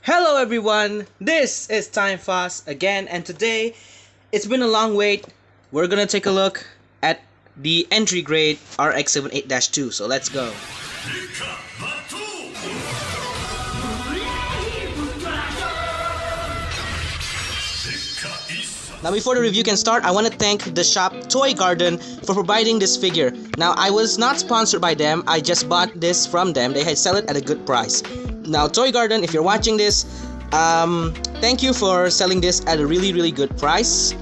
Hello everyone, this is Time Fast again, and today it's been a long wait. We're gonna take a look at the entry grade RX-78-2, so let's go. Now before the review can start, I want to thank the shop Toy Garden for providing this figure. Now I was not sponsored by them, I just bought this from them. They had sell it at a good price. Now Toy Garden, if you're watching this, thank you for selling this at a really good price.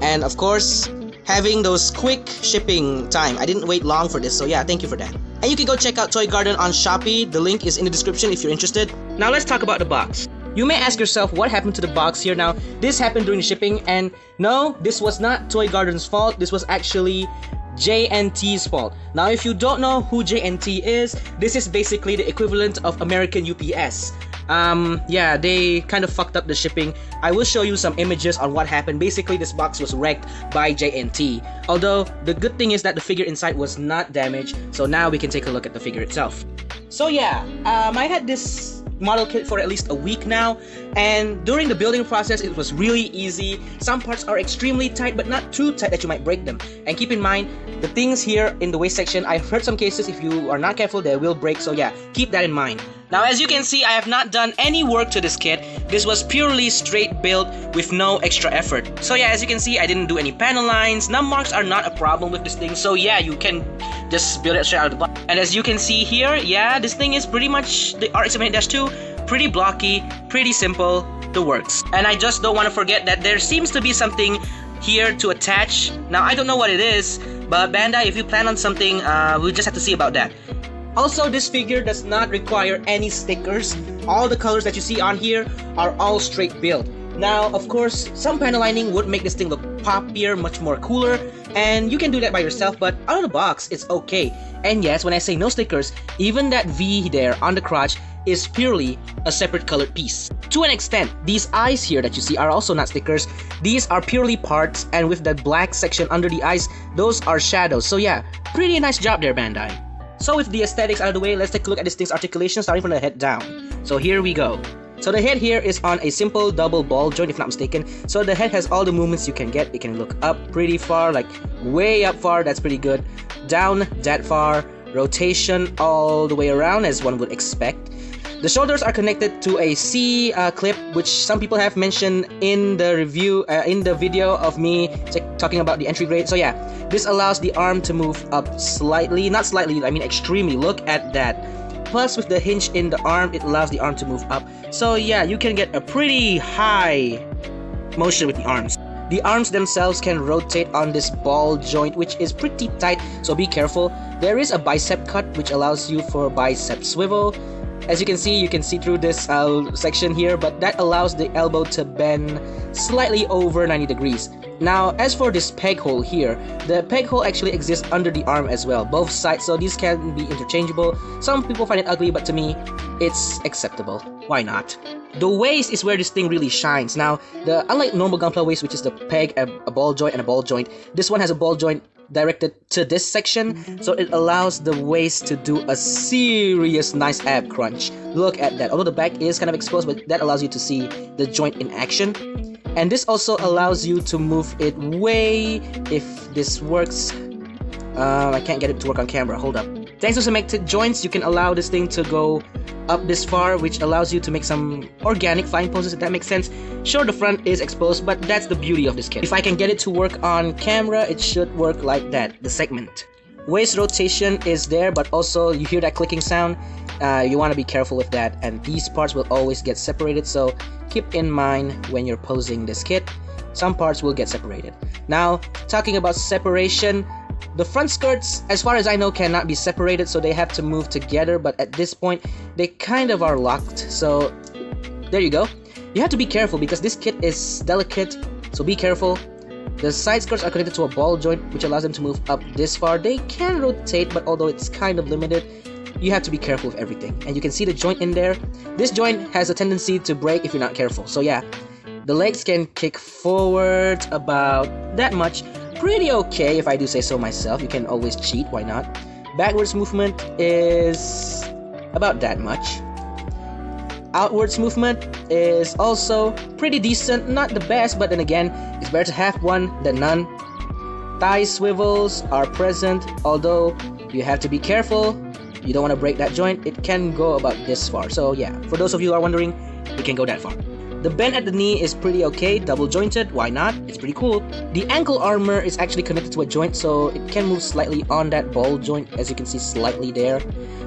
And of course, having those quick shipping time. I didn't wait long for this, so yeah, thank you for that. And you can go check out Toy Garden on Shopee. The link is in the description if you're interested. Now let's talk about the box. You may ask yourself what happened to the box here. Now, this happened during the shipping, and no, this was not Toy Garden's fault. This was actually JNT's fault. Now, if you don't know who JNT is, this is basically the equivalent of American UPS. Yeah, they kind of fucked up the shipping. I will show you some images on what happened. Basically, this box was wrecked by JNT. Although, the good thing is that the figure inside was not damaged. So now we can take a look at the figure itself. So yeah, I had this model kit for at least a week now, and during the building process it was really easy. Some parts are extremely tight, but not too tight that you might break them. And keep in mind, the things here in the waist section, I've heard some cases if you are not careful they will break, so yeah, keep that in mind. Now as you can see, I have not done any work to this kit. This was purely straight built with no extra effort. So yeah, as you can see, I didn't do any panel lines. Num marks are not a problem with this thing, so yeah, you can just build it straight out of the box. And as you can see here, yeah, this thing is pretty much the RX-78-2, pretty blocky, pretty simple, the works. And I just don't want to forget that there seems to be something here to attach. Now I don't know what it is, but Bandai, if you plan on something, we'll just have to see about that. Also, this figure does not require any stickers. All the colors that you see on here are all straight build. Now, of course, some panel lining would make this thing look poppier, much more cooler, and you can do that by yourself, but out of the box, it's okay. And yes, when I say no stickers, even that V there on the crotch is purely a separate colored piece. To an extent, these eyes here that you see are also not stickers. These are purely parts, and with that black section under the eyes, those are shadows. So yeah, pretty nice job there, Bandai. So with the aesthetics out of the way, let's take a look at this thing's articulation starting from the head down. So here we go. So the head here is on a simple double ball joint, if not mistaken. So the head has all the movements you can get. It can look up pretty far, like way up far, that's pretty good. Down that far, rotation all the way around as one would expect. The shoulders are connected to a C clip, which some people have mentioned in the review, in the video of me talking about the entry grade. So yeah, this allows the arm to move up slightly, not slightly, I mean extremely. Look at that. Plus with the hinge in the arm, it allows the arm to move up. So yeah, you can get a pretty high motion with the arms. The arms themselves can rotate on this ball joint, which is pretty tight, so be careful. There is a bicep cut, which allows you for bicep swivel. As you can see through this section here, but that allows the elbow to bend slightly over 90 degrees. Now, as for this peg hole here, the peg hole actually exists under the arm as well, both sides, so these can be interchangeable. Some people find it ugly, but to me, it's acceptable. Why not? The waist is where this thing really shines. Now, unlike normal Gunpla waist, which is the peg, a ball joint, and a ball joint, this one has a ball joint directed to this section, so it allows the waist to do a serious nice ab crunch. Look at that. Although the back is kind of exposed, but that allows you to see the joint in action. And this also allows you to move it way, if this works. I can't get it to work on camera, hold up. Thanks to cemented joints, you can allow this thing to go up this far, which allows you to make some organic flying poses, if that makes sense. Sure, the front is exposed, but that's the beauty of this kit. If I can get it to work on camera, it should work like that, the segment. Waist rotation is there, but also you hear that clicking sound. You want to be careful with that, and these parts will always get separated, so keep in mind when you're posing this kit, some parts will get separated. Now, talking about separation, the front skirts, as far as I know, cannot be separated, so they have to move together, but at this point, they kind of are locked, so there you go. You have to be careful because this kit is delicate, so be careful. The side skirts are connected to a ball joint, which allows them to move up this far. They can rotate, but although it's kind of limited, you have to be careful with everything. And you can see the joint in there. This joint has a tendency to break if you're not careful, so yeah. The legs can kick forward about that much. Pretty okay if I do say so myself. You can always cheat, why not? Backwards movement is about that much. outwards movement is also pretty decent, not the best, but then again, it's better to have one than none. Thigh swivels are present, although you have to be careful. You don't want to break that joint. It can go about this far. So yeah, for those of you who are wondering, it can go that far. The bend at the knee is pretty okay, double jointed, why not? It's pretty cool. The ankle armor is actually connected to a joint, so it can move slightly on that ball joint, as you can see slightly there.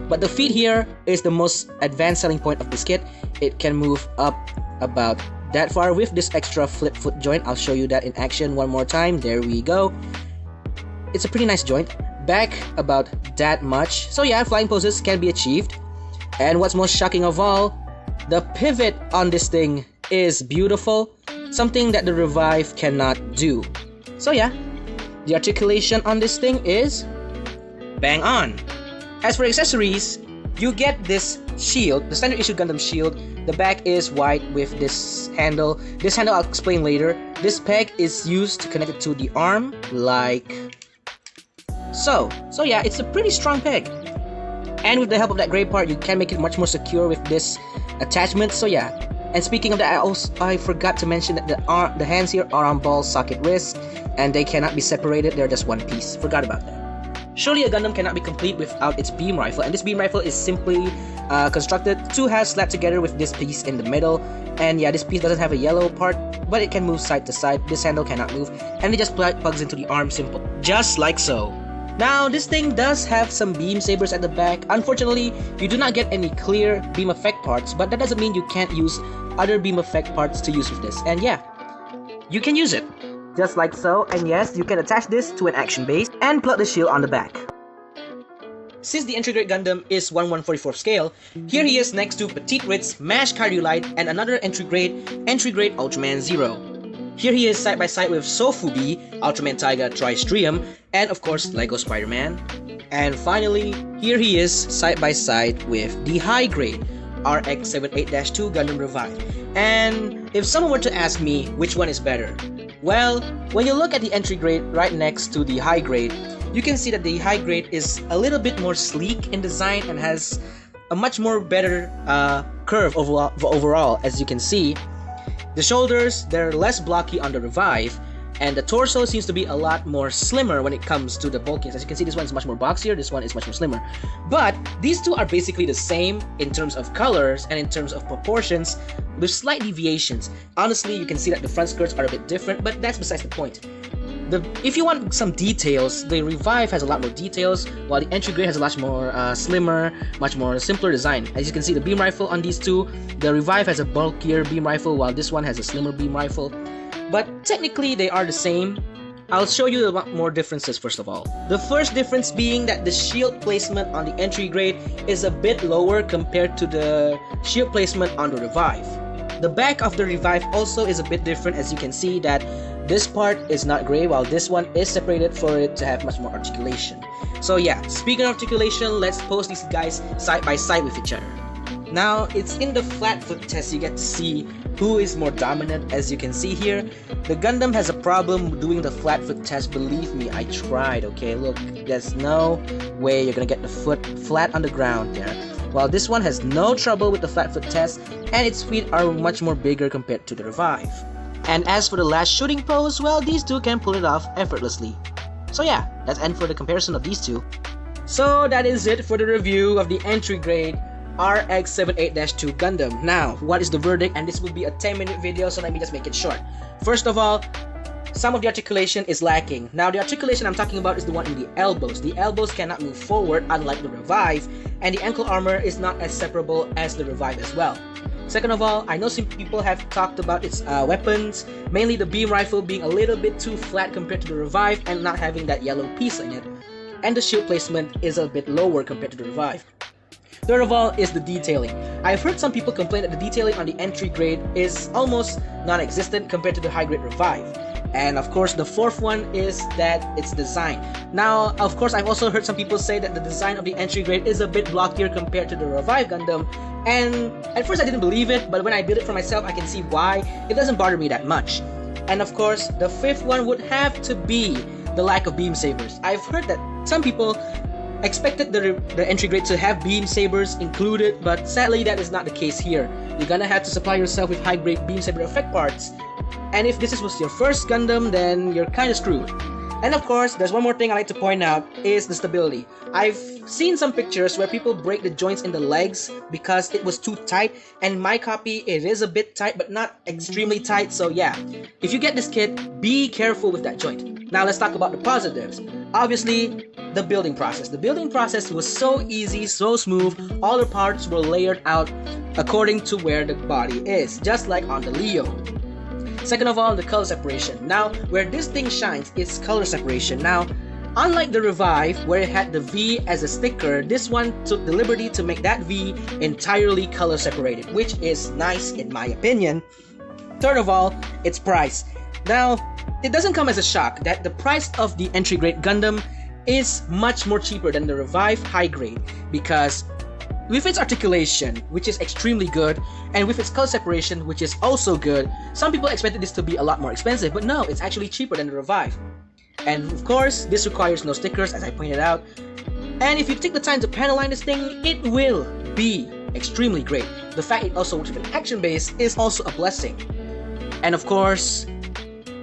But the feet here is the most advanced selling point of this kit. It can move up about that far with this extra flip foot joint. I'll show you that in action one more time. There we go. It's a pretty nice joint. Back about that much. So yeah, flying poses can be achieved. And what's most shocking of all, the pivot on this thing is beautiful, something that the Revive cannot do. So yeah, the articulation on this thing is bang on. As for accessories, you get this shield, the standard issue Gundam shield. The back is white with this handle. This handle I'll explain later. This peg is used to connect it to the arm, like so. So yeah, it's a pretty strong peg. And with the help of that gray part, you can make it much more secure with this attachment. So yeah. And speaking of that, I forgot to mention that the hands here are on ball socket wrist, and they cannot be separated. They're just one piece. Forgot about that. Surely a Gundam cannot be complete without its beam rifle, and this beam rifle is simply constructed to have slapped together with this piece in the middle. And yeah, this piece doesn't have a yellow part, but it can move side to side. This handle cannot move, and it just plugs into the arm, simple, just like so. Now, this thing does have some beam sabers at the back. Unfortunately, you do not get any clear beam effect parts, but that doesn't mean you can't use other beam effect parts to use with this. And yeah, you can use it, just like so. And yes, you can attach this to an action base and plug the shield on the back. Since the entry grade Gundam is 1/144 scale, here he is next to Petite Ritz, MASH Cardiolite, and another entry grade Ultraman Zero. Here he is side by side with Sofubi, Ultraman Taiga Tristrium, and of course Lego Spider-Man. And finally, here he is side by side with the high grade RX-78-2 Gundam Revive. And if someone were to ask me which one is better, well, when you look at the entry grade right next to the high grade, you can see that the high grade is a little bit more sleek in design and has a much more better curve overall, as you can see. The shoulders, they're less blocky on the Revive, and the torso seems to be a lot more slimmer when it comes to the bulkiness. As you can see, this one is much more boxier, this one is much more slimmer. But these two are basically the same in terms of colors and in terms of proportions, with slight deviations. Honestly, you can see that the front skirts are a bit different, but that's besides the point. If you want some details, the Revive has a lot more details, while the entry grade has a lot more slimmer, much more simpler design. As you can see, the beam rifle on these two, the Revive has a bulkier beam rifle, while this one has a slimmer beam rifle. But technically, they are the same. I'll show you a lot more differences first of all. The first difference being that the shield placement on the entry grade is a bit lower compared to the shield placement on the Revive. The back of the Revive also is a bit different, as you can see that this part is not gray, while this one is separated for it to have much more articulation. So yeah, speaking of articulation, let's pose these guys side by side with each other. Now, it's in the flat foot test you get to see who is more dominant. As you can see here, the Gundam has a problem doing the flat foot test. Believe me, I tried, okay? Look, there's no way you're gonna get the foot flat on the ground there. While this one has no trouble with the flat foot test, and its feet are much more bigger compared to the Revive. And as for the last shooting pose, well, these two can pull it off effortlessly. So yeah, that's end for the comparison of these two. So that is it for the review of the entry grade RX-78-2 Gundam. Now, what is the verdict? And this will be a 10-minute video, so let me just make it short. First of all, some of the articulation is lacking. Now, the articulation I'm talking about is the one in the elbows. The elbows cannot move forward, unlike the Revive, and the ankle armor is not as separable as the Revive as well. Second of all, I know some people have talked about its weapons, mainly the beam rifle being a little bit too flat compared to the Revive and not having that yellow piece in it. And the shield placement is a bit lower compared to the Revive. Third of all is the detailing. I've heard some people complain that the detailing on the entry grade is almost non-existent compared to the high grade Revive. And of course, the fourth one is that its design. Now, of course, I've also heard some people say that the design of the entry grade is a bit blockier compared to the Revive Gundam. And at first I didn't believe it, but when I build it for myself, I can see why. It doesn't bother me that much. And of course, the fifth one would have to be the lack of beam sabers. I've heard that some people expected the entry grade to have beam sabers included, but sadly that is not the case here. You're gonna have to supply yourself with high grade beam saber effect parts, and if this was your first Gundam, then you're kinda screwed. And of course, there's one more thing I like to point out is the stability. I've seen some pictures where people break the joints in the legs because it was too tight, and in my copy it is a bit tight but not extremely tight, so yeah. If you get this kit, be careful with that joint. Now let's talk about the positives. Obviously, the building process. The building process was so easy, so smooth, all the parts were layered out according to where the body is, just like on the Leo. Second of all, the color separation. Now, where this thing shines is color separation. Now, unlike the Revive, where it had the V as a sticker, this one took the liberty to make that V entirely color separated, which is nice in my opinion. Third of all, its price. Now, it doesn't come as a shock that the price of the entry grade Gundam is much more cheaper than the Revive high grade, because with its articulation, which is extremely good, and with its color separation, which is also good, some people expected this to be a lot more expensive, but no, it's actually cheaper than the Revive. And of course, this requires no stickers, as I pointed out. And if you take the time to panel line this thing, it will be extremely great. The fact it also works with an action base is also a blessing. And of course,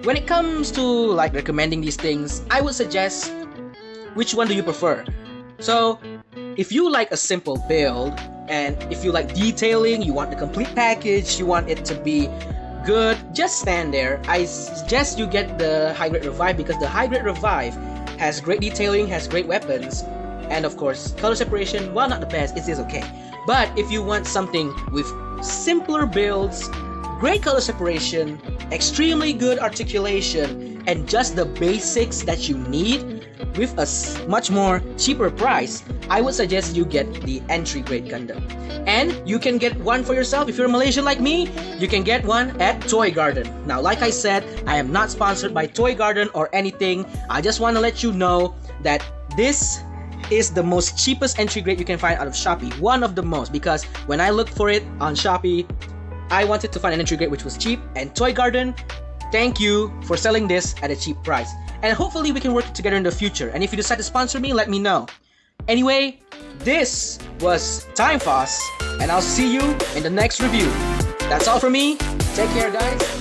when it comes to like recommending these things, I would suggest, which one do you prefer? So, if you like a simple build, and if you like detailing, you want the complete package, you want it to be good, just stand there. I suggest you get the high grade Revive, because the high grade Revive has great detailing, has great weapons, and of course, color separation, while not the best, it is okay. But if you want something with simpler builds, great color separation, extremely good articulation, and just the basics that you need with a much more cheaper price, I would suggest you get the entry grade Gundam. And you can get one for yourself. If you're a Malaysian like me, you can get one at Toy Garden. Now, like I said, I am not sponsored by Toy Garden or anything. I just want to let you know that this is the most cheapest entry grade you can find out of Shopee. One of the most, because when I looked for it on Shopee, I wanted to find an entry grade which was cheap, and Toy Garden, thank you for selling this at a cheap price. And hopefully we can work together in the future. And if you decide to sponsor me, let me know. Anyway, this was Time Foss, and I'll see you in the next review. That's all from me. Take care, guys.